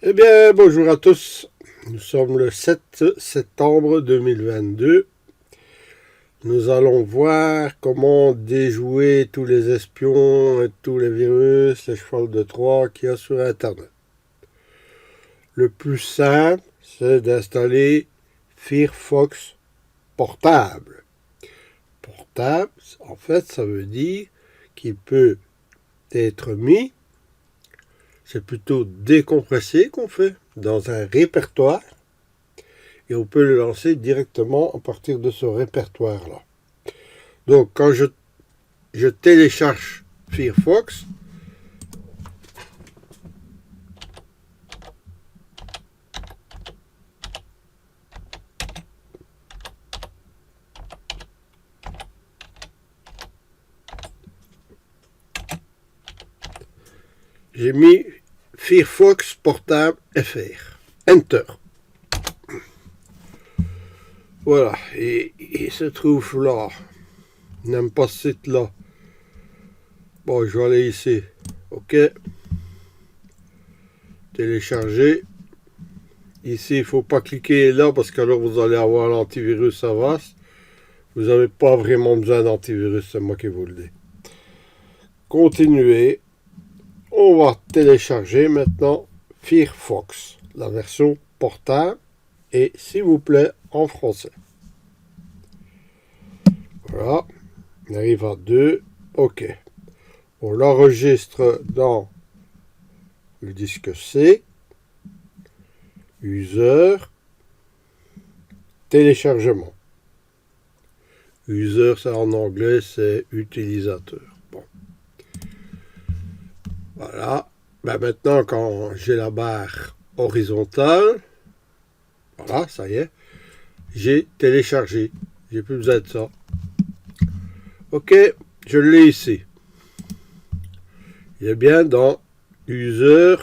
Eh bien, bonjour à tous. Nous sommes le 7 septembre 2022. Nous allons voir comment déjouer tous les espions et tous les virus, les chevals de Troie qu'il y a sur Internet. Le plus simple, c'est d'installer Firefox portable. Portable, en fait, ça veut dire qu'il peut être mis, c'est plutôt décompressé qu'on fait, dans un répertoire. Et on peut le lancer directement à partir de ce répertoire-là. Donc, quand je télécharge Firefox, j'ai mis Firefox portable FR. Enter. Voilà, et il se trouve là. Il n'aime pas ce site-là. Bon, je vais aller ici. OK. Télécharger. Ici, il ne faut pas cliquer là parce qu'alors vous allez avoir l'antivirus Avast. Vous n'avez pas vraiment besoin d'antivirus, c'est moi qui vous le dis. Continuer. On va télécharger maintenant Firefox, la version portable, et s'il vous plaît en français. Voilà, on arrive à 2, OK. On l'enregistre dans le disque C, user, téléchargement. User, ça en anglais, c'est utilisateur. Bon. Voilà. Ben maintenant, quand j'ai la barre horizontale, voilà, ça y est, j'ai téléchargé. J'ai plus besoin de ça. OK, je l'ai ici. Il est bien dans User,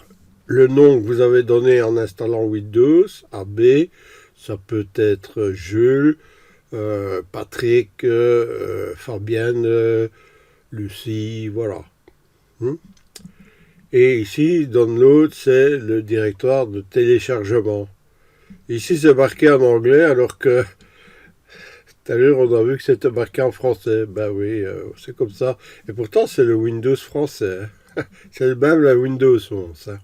le nom que vous avez donné en installant Windows, AB, ça peut être Jules, Patrick, Fabienne, Lucie, voilà. Et ici, Download, c'est le directoire de téléchargement. Ici, c'est marqué en anglais, alors que tout à l'heure, on a vu que c'était marqué en français. Ben oui, c'est comme ça. Et pourtant, c'est le Windows français. C'est même la Windows 11. Hein.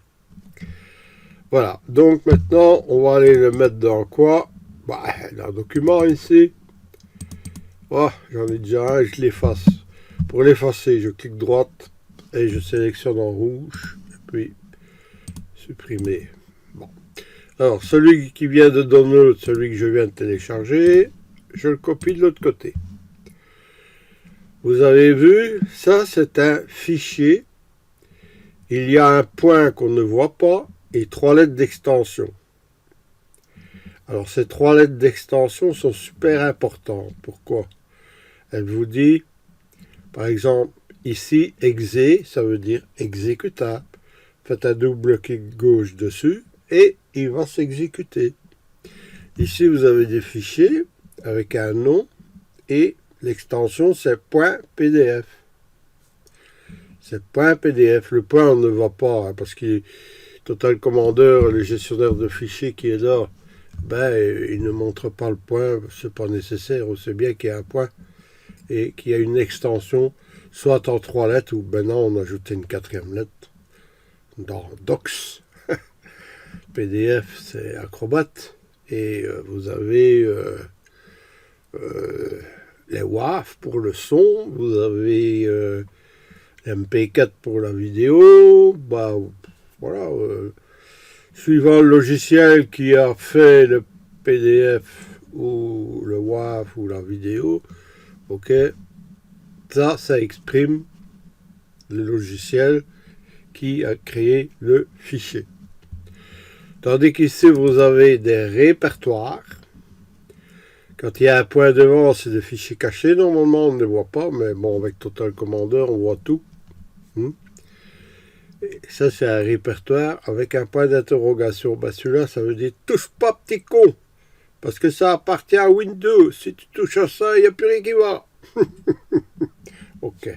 Voilà. Donc maintenant, on va aller le mettre dans quoi? Bah, dans le document ici. Oh, j'en ai déjà un, je l'efface. Pour l'effacer, je clique droite et je sélectionne en rouge. Et puis, supprimer. Bon. Alors, celui qui vient de download, celui que je viens de télécharger, je le copie de l'autre côté. Vous avez vu, ça c'est un fichier. Il y a un point qu'on ne voit pas et 3 lettres d'extension. Alors ces 3 lettres d'extension sont super importantes. Pourquoi? Elle vous dit, par exemple, ici, exe, ça veut dire exécutable. Faites un double clic gauche dessus et il va s'exécuter. Ici, vous avez des fichiers avec un nom et l'extension c'est .pdf. C'est .pdf. Le point on ne va pas hein, parce qu'il Total Commander, le gestionnaire de fichiers qui est là, ben il ne montre pas le point, c'est pas nécessaire. On sait bien qu'il y a un point et qu'il y a une extension, soit en 3 lettres ou maintenant on a ajouté une 4e lettre dans Docs. PDF c'est Acrobat et vous avez les WAV pour le son, vous avez MP4 pour la vidéo, bah voilà, suivant le logiciel qui a fait le PDF ou le WAV ou la vidéo, ok, ça exprime le logiciel qui a créé le fichier. Tandis qu'ici vous avez des répertoires. Quand il y a un point devant, c'est des fichiers cachés. Normalement, on ne les voit pas, mais bon, avec Total Commander, on voit tout. Et ça, c'est un répertoire avec un point d'interrogation. Ben, celui-là, ça veut dire « touche pas, petit con !» Parce que ça appartient à Windows. Si tu touches à ça, il n'y a plus rien qui va. OK.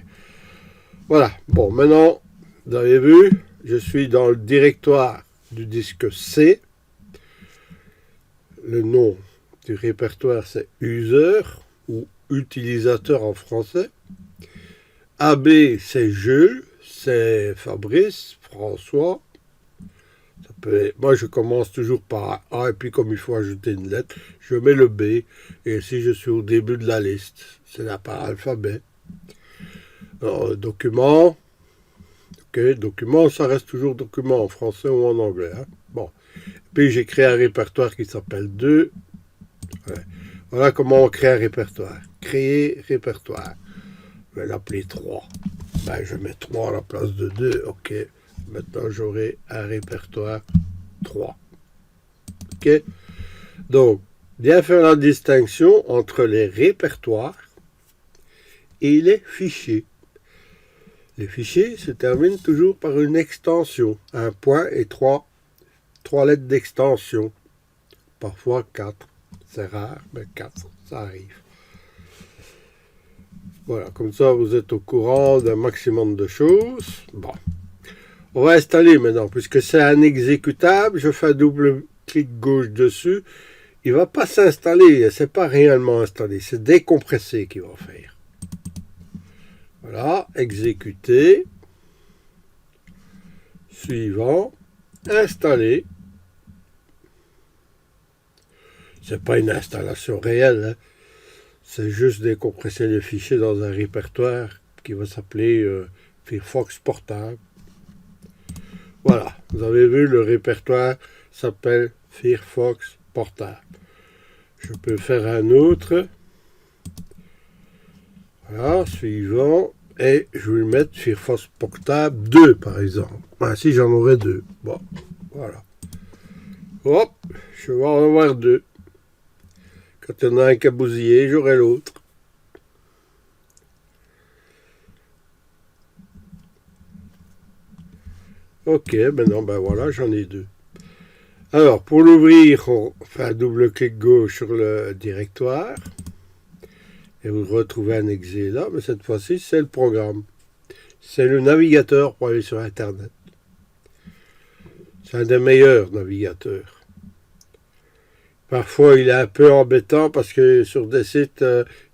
Voilà. Bon, maintenant, vous avez vu, je suis dans le directoire du disque C. Le nom du répertoire, c'est user ou utilisateur en français. AB, c'est Jules, c'est Fabrice, François. Moi, je commence toujours par A et puis comme il faut ajouter une lettre, je mets le B. Et si je suis au début de la liste, c'est là par alphabet. Alors, document. Ok, document, ça reste toujours document en français ou en anglais. Hein. Bon. Puis j'ai créé un répertoire qui s'appelle 2. Ouais. Voilà comment on crée un répertoire. Créer répertoire. Je vais l'appeler 3. Ben, je mets 3 à la place de 2. Ok. Maintenant, j'aurai un répertoire 3. Ok. Donc, bien faire la distinction entre les répertoires et les fichiers. Les fichiers se terminent toujours par une extension. Un point et 3 lettres d'extension. Parfois 4. C'est rare, mais 4, ça arrive. Voilà, comme ça vous êtes au courant d'un maximum de choses. Bon. On va installer maintenant, puisque c'est un exécutable, je fais un double clic gauche dessus. Il ne va pas s'installer, c'est pas réellement installé, c'est décompressé qu'il va faire. Voilà, exécuter. Suivant, installer. C'est pas une installation réelle, hein. C'est juste décompresser le fichier dans un répertoire qui va s'appeler Firefox Portable. Voilà, vous avez vu, le répertoire s'appelle Firefox Portable. Je peux faire un autre. Voilà, suivant. Et je vais mettre Firefox Portable 2, par exemple. Ben, si j'en aurais 2. Bon, voilà. Hop, je vais en avoir 2. Quand il y en a un qui a bousillé, j'aurai l'autre. Ok, maintenant, ben voilà, j'en ai 2. Alors, pour l'ouvrir, on fait un double clic gauche sur le directoire. Et vous retrouvez un exe là, mais cette fois-ci, c'est le programme. C'est le navigateur pour aller sur Internet. C'est un des meilleurs navigateurs. Parfois, il est un peu embêtant parce que sur des sites,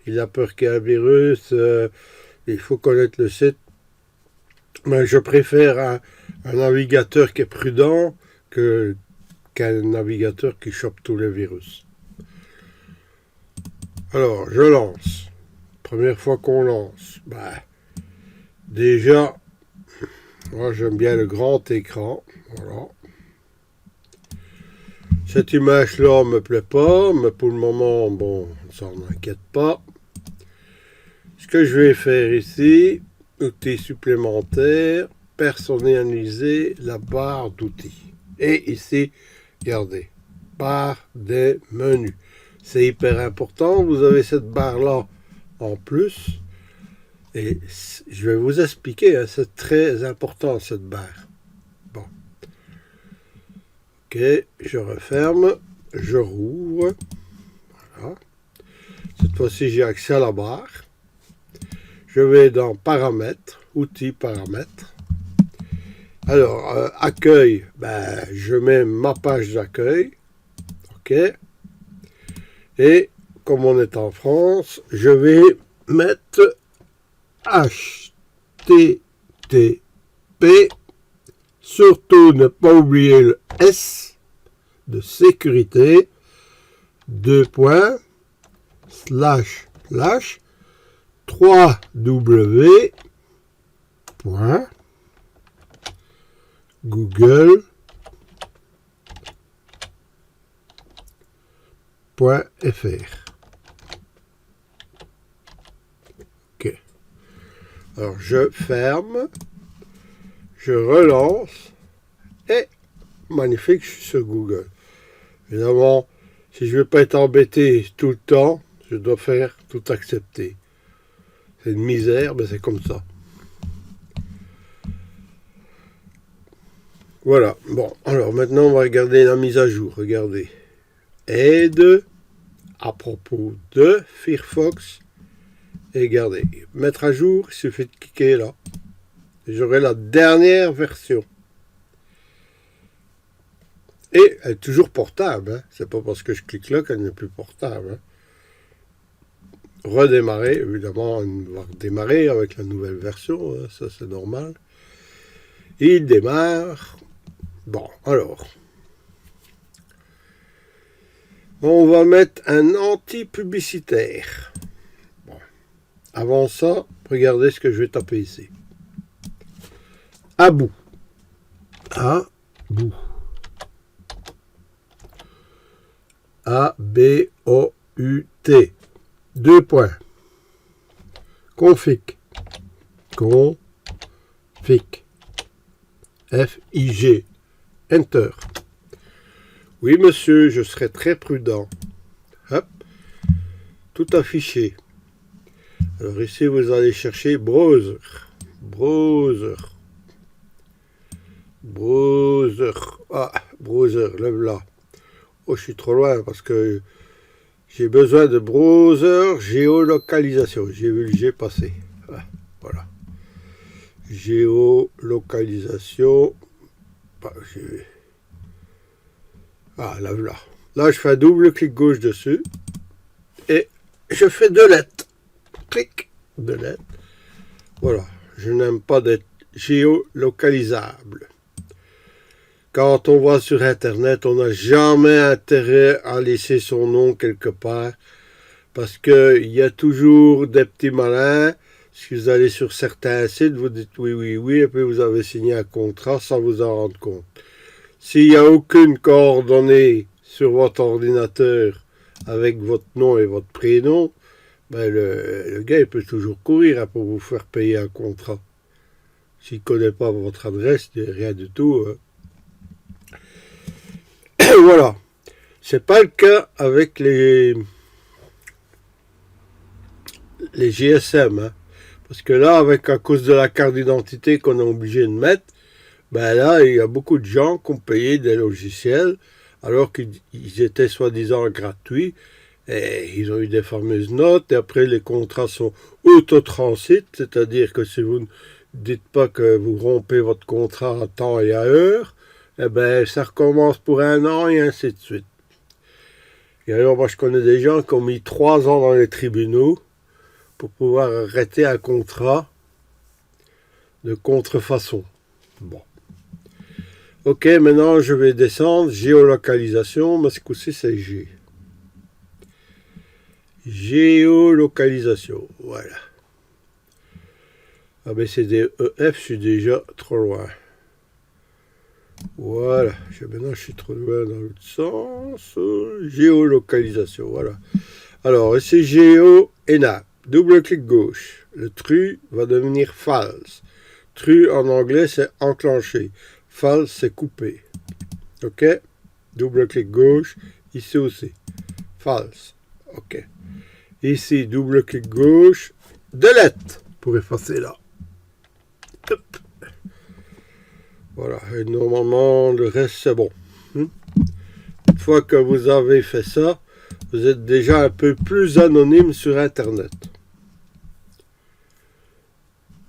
il a peur qu'il y ait un virus. Il faut connaître le site. Mais je préfère un navigateur qui est prudent qu'un navigateur qui chope tous les virus. Alors, je lance. Première fois qu'on lance, déjà, moi j'aime bien le grand écran. Voilà. Cette image-là ne me plaît pas, mais pour le moment, bon, ça n'en inquiète pas. Ce que je vais faire ici, outils supplémentaires, personnaliser la barre d'outils. Et ici, regardez, barre des menus. C'est hyper important, vous avez cette barre-là en plus. Et je vais vous expliquer, hein, c'est très important cette barre. Bon. Ok, je referme, je rouvre. Voilà. Cette fois-ci, j'ai accès à la barre. Je vais dans paramètres, outils paramètres. Alors, accueil, je mets ma page d'accueil. Ok. Et comme on est en France, je vais mettre HTTP. Surtout ne pas oublier le S de sécurité. 3w.google.fr. Ok. Alors je ferme, je relance et magnifique, je suis sur Google. Évidemment, si je ne veux pas être embêté tout le temps, je dois faire tout accepter. C'est une misère, mais c'est comme ça. Voilà. Bon, alors maintenant, on va regarder la mise à jour. Regardez. Aide à propos de Firefox. Et regardez. Mettre à jour, il suffit de cliquer là. Et j'aurai la dernière version. Et elle est toujours portable. Hein. C'est pas parce que je clique là qu'elle n'est plus portable. Hein. Redémarrer, évidemment, on va redémarrer avec la nouvelle version. Hein. Ça, c'est normal. Il démarre. Bon, alors. On va mettre un anti-publicitaire. Bon. Avant ça, regardez ce que je vais taper ici. About. About. A-B-O-U-T. 2 points. Config. Config. F-I-G. Enter. Oui, monsieur, je serai très prudent. Hop. Tout affiché. Alors ici, vous allez chercher browser. Browser. Browser. Ah, browser, le voilà. Oh, je suis trop loin parce que j'ai besoin de browser géolocalisation. J'ai vu le G passer. Ah, voilà. Géolocalisation. Ah, là, voilà. Là, je fais un double clic gauche dessus. Et je fais delete. Clic, delete. Voilà. Je n'aime pas d'être géolocalisable. Quand on va sur Internet, on n'a jamais intérêt à laisser son nom quelque part. Parce qu'il y a toujours des petits malins. Si vous allez sur certains sites, vous dites oui, oui, oui, et puis vous avez signé un contrat sans vous en rendre compte. S'il n'y a aucune coordonnée sur votre ordinateur avec votre nom et votre prénom, ben le gars il peut toujours courir pour vous faire payer un contrat. S'il ne connaît pas votre adresse, rien du tout. Voilà. C'est pas le cas avec les GSM. Hein. Parce que là, à cause de la carte d'identité qu'on est obligé de mettre, ben là, il y a beaucoup de gens qui ont payé des logiciels alors qu'ils étaient soi-disant gratuits. Et ils ont eu des fameuses notes. Et après, les contrats sont autotransit, c'est-à-dire que si vous ne dites pas que vous rompez votre contrat à temps et à heure, eh ben, ça recommence pour 1 an et ainsi de suite. Et alors, moi, je connais des gens qui ont mis 3 ans dans les tribunaux pour pouvoir arrêter un contrat de contrefaçon. Bon. Ok, maintenant, je vais descendre. Géolocalisation, mais ce coup-ci, c'est G. Géolocalisation, voilà. A, B, C, D, E, F, je suis déjà trop loin. Voilà, maintenant je suis trop loin dans l'autre sens. Géolocalisation, voilà. Alors, ici, géo, ENA. Double clic gauche. Le true va devenir false. True en anglais, c'est enclenché. False, c'est coupé. OK? Double clic gauche. Ici aussi. False. OK. Ici, double clic gauche. Delete pour effacer là. Hop. Voilà, et normalement, le reste, c'est bon. Une fois que vous avez fait ça, vous êtes déjà un peu plus anonyme sur Internet.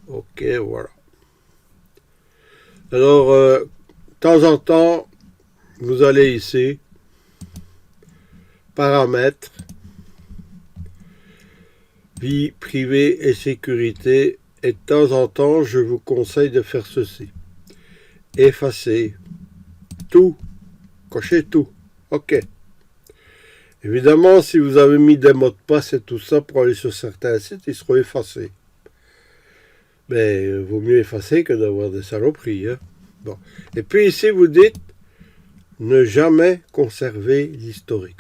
Ok, voilà. Alors, de temps en temps, vous allez ici, paramètres, vie privée et sécurité, et de temps en temps, je vous conseille de faire ceci. Effacer tout, cocher tout. OK. Évidemment, si vous avez mis des mots de passe et tout ça pour aller sur certains sites, ils seront effacés. Mais vaut mieux effacer que d'avoir des saloperies. Hein. Bon. Et puis ici, vous dites ne jamais conserver l'historique.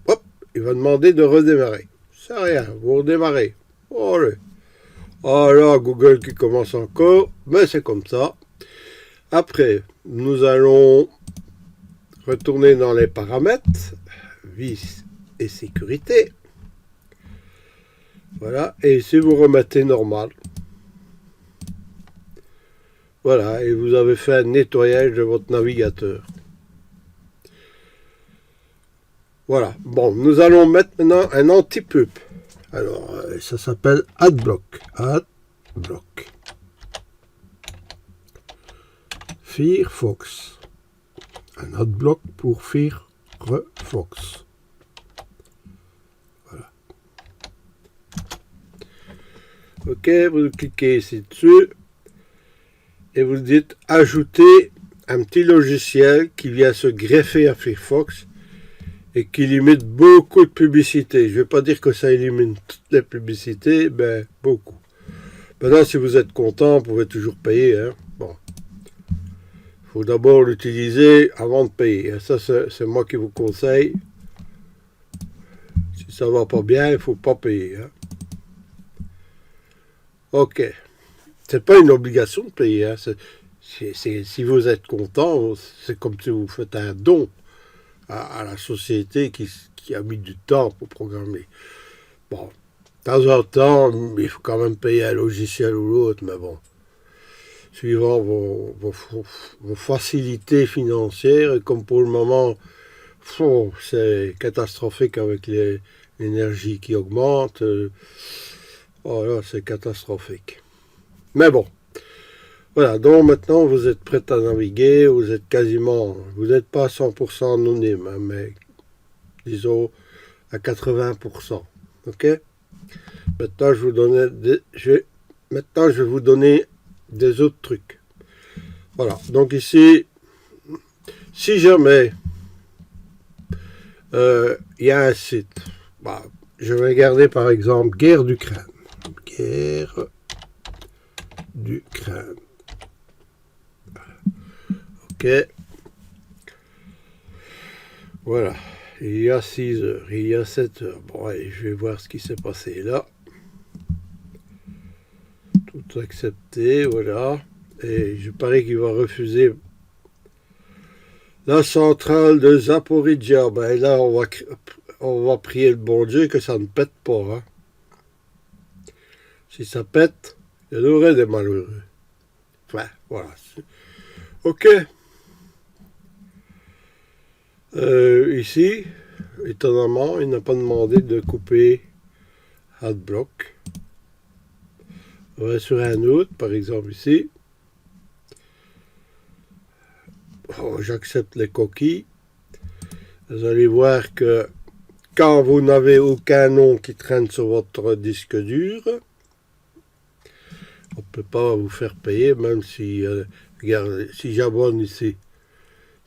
Hop, il va demander de redémarrer. C'est rien, vous redémarrez. Allez. Ah là, Google qui commence encore, mais c'est comme ça. Après, nous allons retourner dans les paramètres, vis et sécurité. Voilà, et ici vous remettez normal. Voilà, et vous avez fait un nettoyage de votre navigateur. Voilà, bon, nous allons mettre maintenant un anti-pub. Alors, ça s'appelle AdBlock. AdBlock. Firefox. un adblock pour Firefox. Voilà. Ok, vous cliquez ici dessus et vous dites ajouter un petit logiciel qui vient se greffer à Firefox et qui limite beaucoup de publicité. Je ne vais pas dire que ça élimine toutes les publicités, mais beaucoup. Maintenant, si vous êtes content, vous pouvez toujours payer. Hein. Bon. Il faut d'abord l'utiliser avant de payer. Ça, c'est moi qui vous conseille. Si ça ne va pas bien, il ne faut pas payer. Hein. Ok. C'est pas une obligation de payer. Hein. Si vous êtes content, c'est comme si vous faites un don à la société qui a mis du temps pour programmer. Bon, de temps en temps, il faut quand même payer un logiciel ou l'autre, mais bon, suivant vos facilités financières, et comme pour le moment, c'est catastrophique avec l'énergie qui augmente, voilà, c'est catastrophique. Mais bon, voilà, donc maintenant vous êtes prêt à naviguer, vous êtes vous n'êtes pas 100% anonyme, hein, mais disons à 80%. Ok? Maintenant maintenant je vais vous donner des autres trucs. Voilà, donc ici, si jamais il y a un site, bah, je vais regarder par exemple Guerre d'Ukraine. Guerre d'Ukraine. Ok. Voilà. Il y a 6 heures, il y a 7 heures. Bon, allez, je vais voir ce qui s'est passé là. Tout accepté, voilà. Et je parie qu'il va refuser la centrale de Zaporizhia. Ben là, on va prier le bon Dieu que ça ne pète pas. Hein. Si ça pète, il y en aurait des malheureux. Enfin, voilà. Ok. Ici, étonnamment, il n'a pas demandé de couper Adblock. On va sur un autre, par exemple ici. Oh, j'accepte les coquilles. Vous allez voir que quand vous n'avez aucun nom qui traîne sur votre disque dur, on ne peut pas vous faire payer, même si, regardez, si j'abonne ici.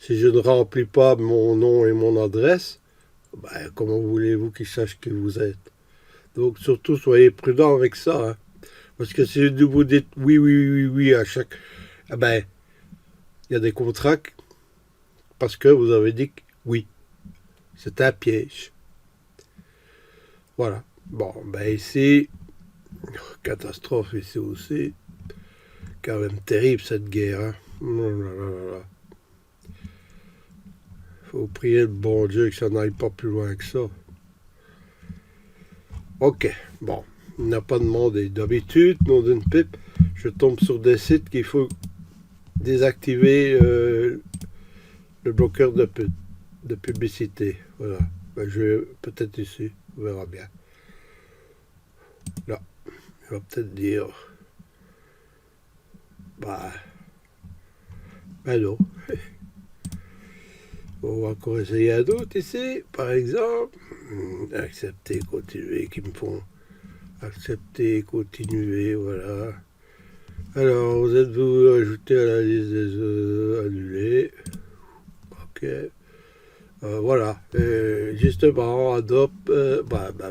Si je ne remplis pas mon nom et mon adresse, ben, comment voulez-vous qu'ils sachent qui vous êtes? Donc surtout, soyez prudent avec ça. Hein. Parce que si vous dites oui, oui, oui, oui à chaque... Eh ben, il y a des contrats parce que vous avez dit oui. C'est un piège. Voilà. Bon, ben ici, catastrophe ici aussi. Quand même terrible cette guerre. Hein. Oh là là là. Faut prier le bon Dieu que ça n'aille pas plus loin que ça. Ok, bon, il n'a pas demandé. D'habitude, nom d'une pipe, je tombe sur des sites qu'il faut désactiver le bloqueur de publicité. Voilà. Ben, je vais peut-être ici, on verra bien. Là, il va peut-être dire. Ben non. On va encore essayer un autre ici, par exemple. Accepter, continuer, qui me font accepter, continuer, voilà. Alors, vous êtes-vous ajouté à la liste des annulés? Ok. Voilà. Justement, adopte,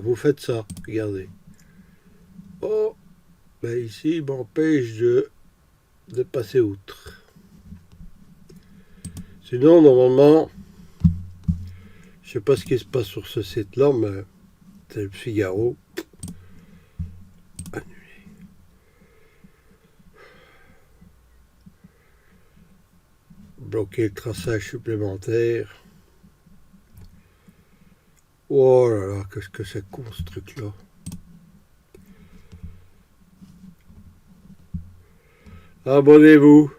vous faites ça, regardez. Oh, ben ici, il m'empêche de passer outre. Sinon, normalement, je sais pas ce qui se passe sur ce site-là, mais c'est le Figaro. Annulé. Bloquer le traçage supplémentaire. Oh là là, qu'est-ce que c'est con ce truc-là. Abonnez-vous.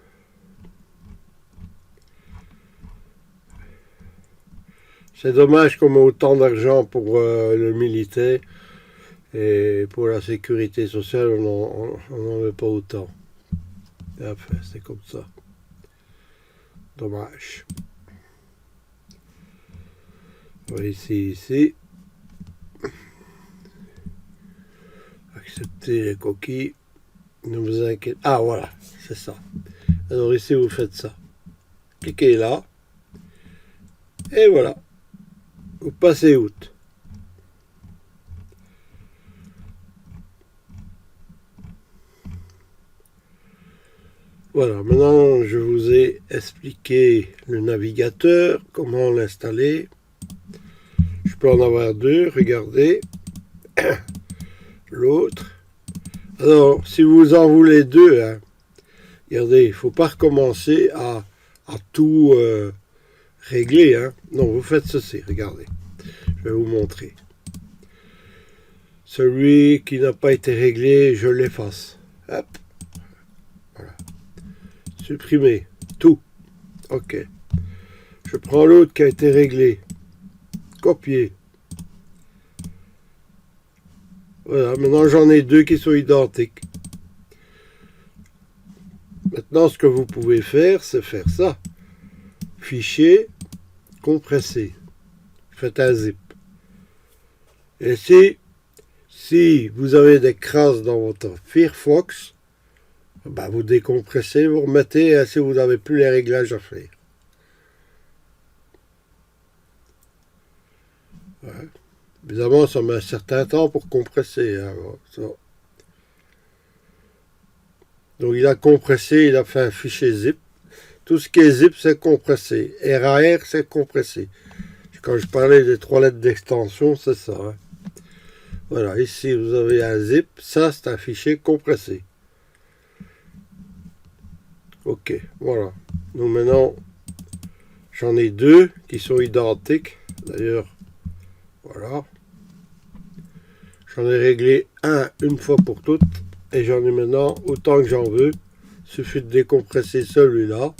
C'est dommage qu'on met autant d'argent pour le militaire et pour la sécurité sociale, on n'en met pas autant. Enfin, c'est comme ça. Dommage. On va essayer ici. Accepter les coquilles. Ne vous inquiétez. Ah voilà, c'est ça. Alors ici vous faites ça. Cliquez là. Et voilà. Vous passez outre. Voilà, maintenant je vous ai expliqué le navigateur, comment l'installer. Je peux en avoir deux, regardez. L'autre. Alors, si vous en voulez deux, hein, regardez, il ne faut pas recommencer à tout régler. Hein. Non, vous faites ceci, regardez. Je vais vous montrer. Celui qui n'a pas été réglé, je l'efface. Hop. Voilà. Supprimer. Tout. OK. Je prends l'autre qui a été réglé. Copier. Voilà. Maintenant, j'en ai deux qui sont identiques. Maintenant, ce que vous pouvez faire, c'est faire ça. Fichier, compresser. Faites un zip. Et si vous avez des crasses dans votre Firefox, ben vous décompressez, vous remettez, si vous n'avez plus les réglages à faire. Ouais. Évidemment, ça met un certain temps pour compresser. Hein, ça. Donc il a compressé, il a fait un fichier zip. Tout ce qui est zip, c'est compressé. RAR, c'est compressé. Quand je parlais des 3 lettres d'extension, c'est ça. Hein. Voilà, ici vous avez un zip. Ça, c'est un fichier compressé. Ok, voilà. Donc maintenant, j'en ai deux qui sont identiques. D'ailleurs, voilà. J'en ai réglé une fois pour toutes. Et j'en ai maintenant autant que j'en veux. Il suffit de décompresser celui-là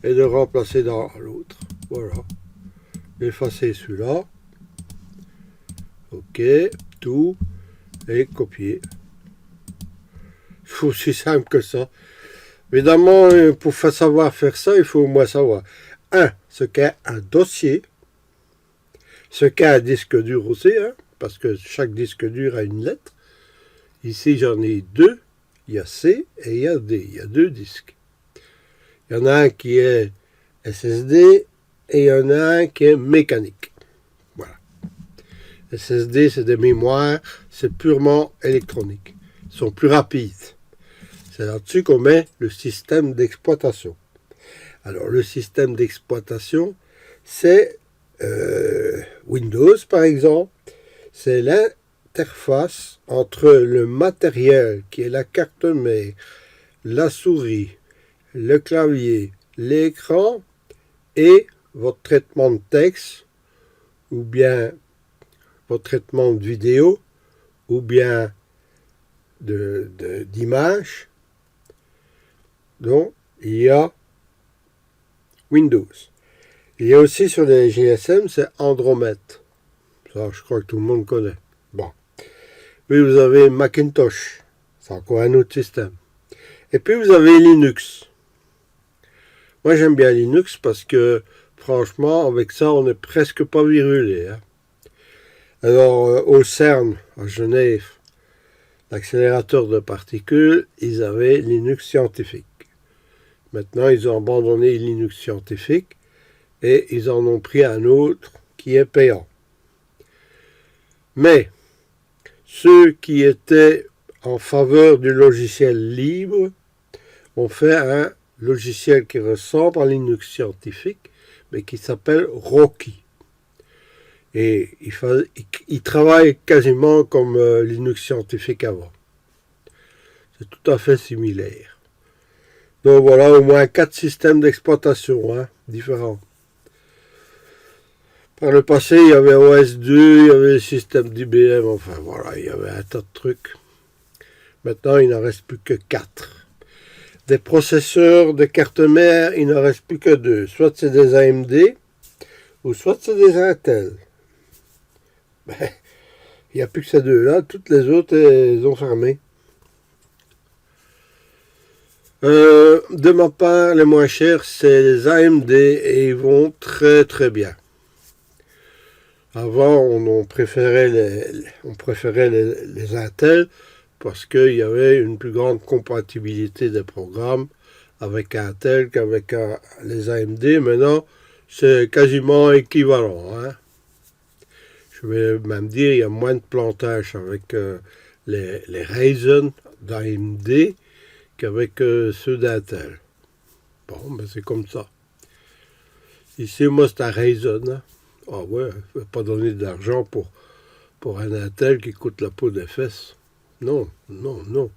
et de remplacer dans l'autre. Voilà. Effacer celui-là. OK. Tout. Et copier. C'est aussi simple que ça. Évidemment, pour savoir faire ça, il faut au moins savoir. Ce qu'est un dossier. Ce qu'est un disque dur aussi. Hein, parce que chaque disque dur a une lettre. Ici, j'en ai deux. Il y a C et il y a D. Il y a deux disques. Il y en a un qui est SSD et il y en a un qui est mécanique. Voilà. SSD, c'est des mémoires, c'est purement électronique. Ils sont plus rapides. C'est là-dessus qu'on met le système d'exploitation. Alors, le système d'exploitation, c'est Windows, par exemple. C'est l'interface entre le matériel qui est la carte mère, la souris, le clavier, l'écran et votre traitement de texte ou bien votre traitement de vidéo ou bien d'image. Donc, il y a Windows. Il y a aussi sur les GSM, c'est Andromet. Ça, je crois que tout le monde connaît. Bon. Puis vous avez Macintosh. C'est encore un autre système. Et puis vous avez Linux. Moi, j'aime bien Linux parce que, franchement, avec ça, on n'est presque pas virulé. Hein. Alors, au CERN, à Genève, l'accélérateur de particules, ils avaient Linux scientifique. Maintenant, ils ont abandonné Linux scientifique et ils en ont pris un autre qui est payant. Mais, ceux qui étaient en faveur du logiciel libre ont fait un logiciel qui ressemble à Linux scientifique, mais qui s'appelle Rocky. Et il travaille quasiment comme Linux scientifique avant. C'est tout à fait similaire. Donc voilà, au moins 4 systèmes d'exploitation différents. Par le passé, il y avait OS2, il y avait le système d'IBM, enfin voilà, il y avait un tas de trucs. Maintenant, il n'en reste plus que 4. Des processeurs de carte mère, il n'en reste plus que 2. Soit c'est des AMD, ou soit c'est des Intel. Ben, il n'y a plus que ces deux-là, toutes les autres, elles ont fermé. De ma part, les moins chers, c'est les AMD et ils vont très très bien. Avant, on préférait les Intel parce qu'il y avait une plus grande compatibilité des programmes avec Intel qu'avec les AMD. Maintenant, c'est quasiment équivalent, hein. Je vais même dire il y a moins de plantage avec les Ryzen d'AMD qu'avec ceux d'Intel. Bon, ben c'est comme ça. Ici, moi, c'est un Ryzen, hein. Ah ouais, je ne vais pas donner d'argent pour un Intel qui coûte la peau des fesses. Non, non, non.